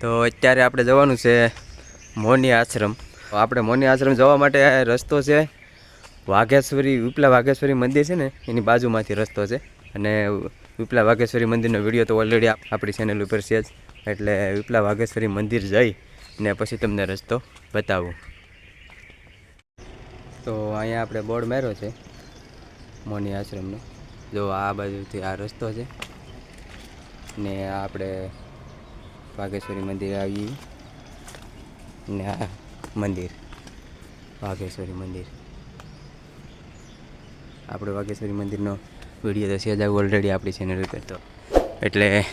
તો અત્યારે આપણે જવાનું છે મોની આશ્રમ. આપણે મોની આશ્રમ જવા માટે રસ્તો છે વાઘેશ્વરી, વિપલા વાઘેશ્વરી મંદિર છે ને એની બાજુમાંથી રસ્તો છે. અને વિપલા વાઘેશ્વરી મંદિરનો વિડીયો તો ઓલરેડી આપણી ચેનલ ઉપર છે જ, એટલે વિપલા વાઘેશ્વરી મંદિર જઈ ને પછી તમને રસ્તો બતાવું. તો અહીંયા આપણે બોર્ડ માર્યો છે મોની આશ્રમનો. જો આ બાજુથી આ રસ્તો છે ને આપણે વાઘેશ્વરી મંદિર આવી ને આ મંદિર વાઘેશ્વરી મંદિર. આપણે વાઘેશ્વરી મંદિરનો વિડીયો તો છે જ ઓલરેડી આપણી ચેનલ ઉપર, તો એટલે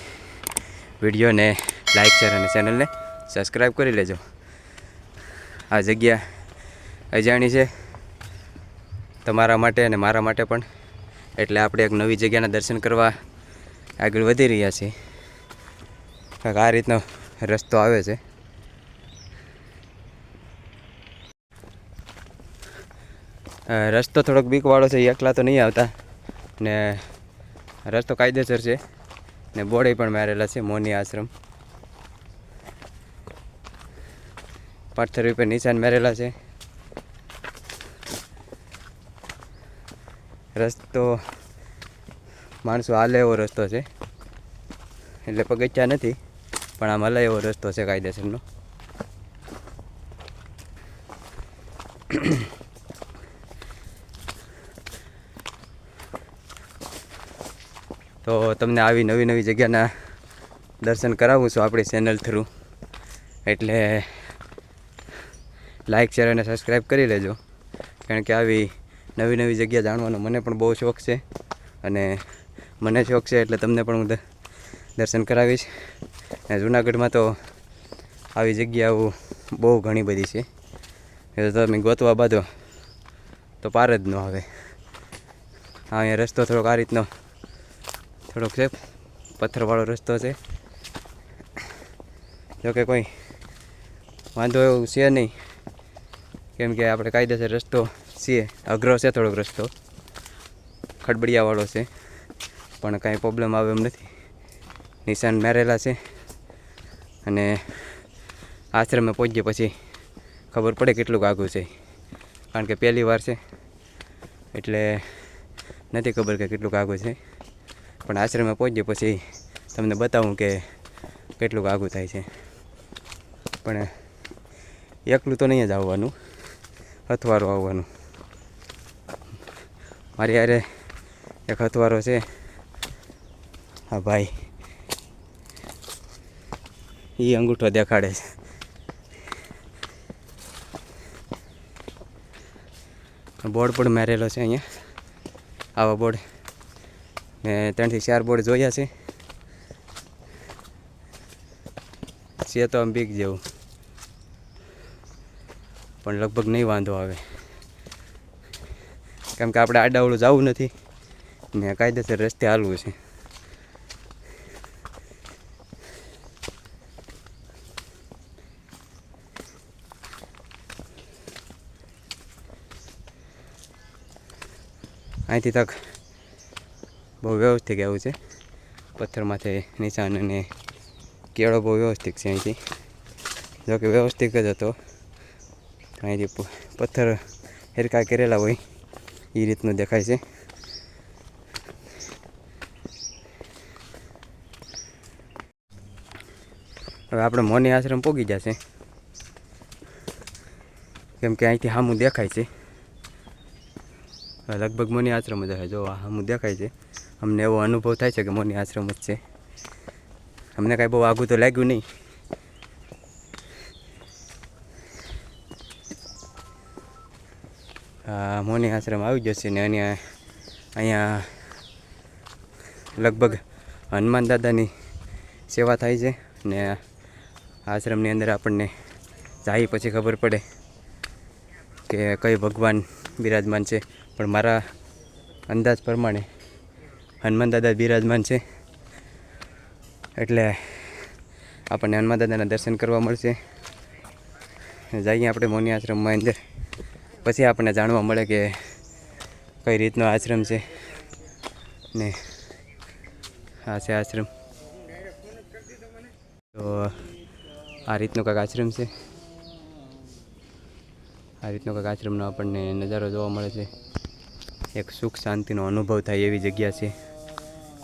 વિડીયોને લાઈક, શેર અને ચેનલને સબસ્ક્રાઈબ કરી લેજો. આ જગ્યા અજાણી છે તમારા માટે અને મારા માટે પણ, એટલે આપણે એક નવી જગ્યાના દર્શન કરવા આગળ વધી રહ્યા છીએ. આ રીતનો રસ્તો આવે છે. રસ્તો થોડોક બીકવાળો છે, એકલા તો નહીં આવતા, ને રસ્તો કાયદેસર છે ને બોર્ડે પણ મારેલા છે મોની આશ્રમ. પથ્થર ઉપર નિશાન મારેલા છે. રસ્તો માણસો હાલે એવો રસ્તો છે, એટલે પગથિયા નથી, પણ આમ હલે એવો રસ્તો છે કાયદેસરનો. તો તમને આવી નવી નવી જગ્યાના દર્શન કરાવું છું આપણી ચેનલ થ્રુ, એટલે લાઈક, શેર અને સબસ્ક્રાઈબ કરી લેજો. કારણ કે આવી નવી નવી જગ્યા જાણવાનો મને પણ બહુ શોખ છે, અને મને શોખ છે એટલે તમને પણ હું દર્શન કરાવીશ. અને જૂનાગઢમાં તો આવી જગ્યાઓ બહુ ઘણી બધી છે, એ તો તમે ગોતવા બાંધો તો પાર જ ન આવે. અહીંયા રસ્તો થોડોક આ રીતનો થોડોક છે, પથ્થરવાળો રસ્તો છે. જોકે કોઈ વાંધો એવું છે નહીં, કેમ કે આપણે કાયદેસર રસ્તો છીએ. અઘરો છે થોડોક રસ્તો, ખડબડિયાવાળો છે, પણ કાંઈ પ્રોબ્લેમ આવે એમ નથી. નિશાન મારેલા છે, અને આશ્રમે પહોંચીએ પછી ખબર પડે કેટલું આઘું છે. કારણ કે પહેલી વાર છે એટલે નથી ખબર કે કેટલું આઘું છે, પણ આશ્રમે પહોંચીએ પછી તમને બતાવું કે કેટલું આઘું થાય છે. પણ એકલું તો નહીં જ આવવાનું, હથવારો આવવાનું. મારી યારે એક હથવારો છે, હા ભાઈ, એ અંગૂઠો દેખાડે છે. બોર્ડ પણ મારેલો છે અહીંયા, આવા બોર્ડ મેં 3 થી 4 બોર્ડ જોયા છે. તો આમ બીક જેવું, પણ લગભગ નહીં વાંધો આવે, કેમ કે આપણે આડાવડું જવું નથી ને કાયદેસર રસ્તે હાલવું છે. અહીંથી તક બહુ વ્યવસ્થિત આવું છે, પથ્થરમાંથી નિશાન અને કેળો બહુ વ્યવસ્થિત છે. અહીંથી જોકે વ્યવસ્થિત જ હતો, અહીંથી પથ્થર હેરકા કરેલા હોય એ રીતનું દેખાય છે. હવે આપણે મોની આશ્રમ પહોંચી જશે, કેમ કે અહીંથી સામું દેખાય છે. લગભગ મોની આશ્રમ જ હશે. જો આ સામું દેખાય છે, અમને એવો અનુભવ થાય છે કે મોની આશ્રમ જ છે. અમને કાંઈ બહુ આઘું તો લાગ્યું નહીં. મોની આશ્રમ આવી જશે ને અહીંયા લગભગ હનુમાન દાદાની સેવા થાય છે. ને આશ્રમની અંદર આપણને જાય પછી ખબર પડે કે કઈ ભગવાન બિરાજમાન છે, પણ મારા અંદાજ પ્રમાણે હનુમાન દાદા બિરાજમાન છે. એટલે આપણને હનુમાન દાદાના દર્શન કરવા મળશે. જઈએ આપણે મોની આશ્રમમાં અંદર, પછી આપણને જાણવા મળે કે કઈ રીતનો આશ્રમ છે ને આ છે આશ્રમ. તો આ રીતનો કાંઈક આશ્રમ છે. આ રીતનો કાંઈક આશ્રમનો આપણને નજારો જોવા મળે છે. એક સુખ શાંતિનો અનુભવ થાય એવી જગ્યા છે.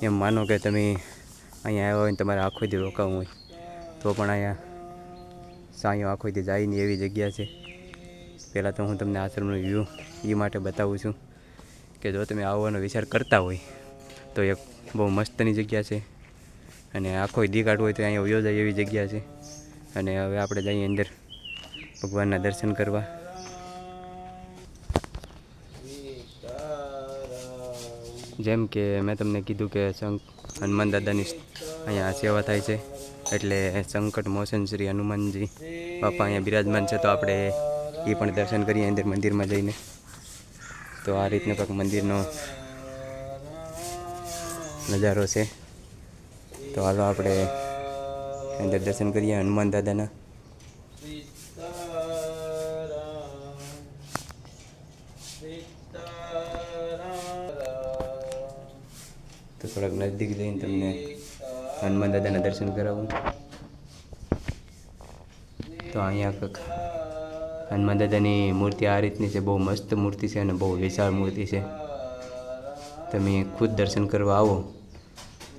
એમ માનો કે તમે અહીંયા આવ્યા હોય ને તમારે આખો દી રોકાવું હોય તો પણ અહીંયા સાંયો આખો દી જાય નહીં એવી જગ્યા છે. પહેલાં તો હું તમને આશ્રમનો વ્યૂ એ માટે બતાવું છું કે જો તમે આવવાનો વિચાર કરતા હોય તો એક બહુ મસ્તની જગ્યા છે. અને આખો દી કાઢવું હોય તો અહીંયા વયો જાય એવી જગ્યા છે. અને હવે આપણે જઈએ અંદર ભગવાનના દર્શન કરવા. જેમ કે મેં તમને કીધું કે હનુમાન દાદાની અહીંયા સેવા થાય છે. એટલે સંકટ મોચન શ્રી હનુમાનજી બાપા અહીંયા બિરાજમાન છે. તો આપણે એ પણ દર્શન કરીએ અંદર મંદિરમાં જઈને. તો આ રીતનો કંઈક મંદિરનો નજારો છે. તો હાલો આપણે અંદર દર્શન કરીએ હનુમાન દાદાના. તો થોડાક નજદીક જઈને તમને હનુમાન દાદાના દર્શન કરાવું. તો અહીંયા કંઈક હનુમાન દાદાની મૂર્તિ આ રીતની છે. બહુ મસ્ત મૂર્તિ છે અને બહુ વિશાળ મૂર્તિ છે. તમે ખુદ દર્શન કરવા આવો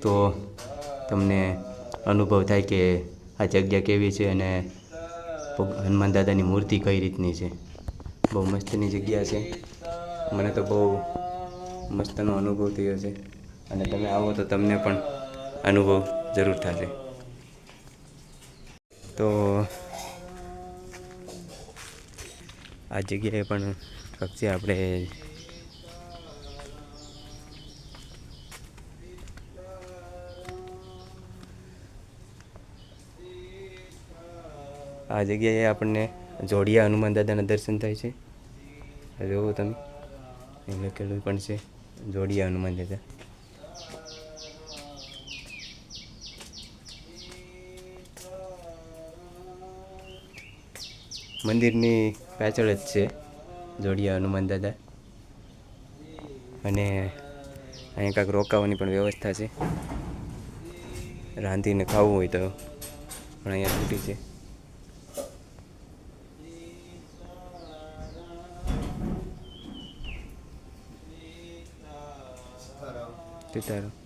તો તમને અનુભવ થાય કે આ જગ્યા કેવી છે અને હનુમાન દાદાની મૂર્તિ કઈ રીતની છે. બહુ મસ્તની જગ્યા છે. મને તો બહુ મસ્તનો અનુભવ થયો છે. અને તમે આવો તો તમને પણ અનુભવ જરૂર થશે. તો આ જગ્યાએ પણ છે આપણે આ જગ્યાએ આપણને જોડિયા હનુમાન દાદાના દર્શન થાય છે. જોવો તમે અહીં લખેલું પણ છે જોડિયા હનુમાન દાદા. મંદિરની પાછળ જ છે જોડિયા હનુમાન દાદા. અને અહીંયા કાંઈક રોકાવાની પણ વ્યવસ્થા છે. રાંધીને ખાવું હોય તો પણ અહીંયા છૂટી છે. સીતારામ.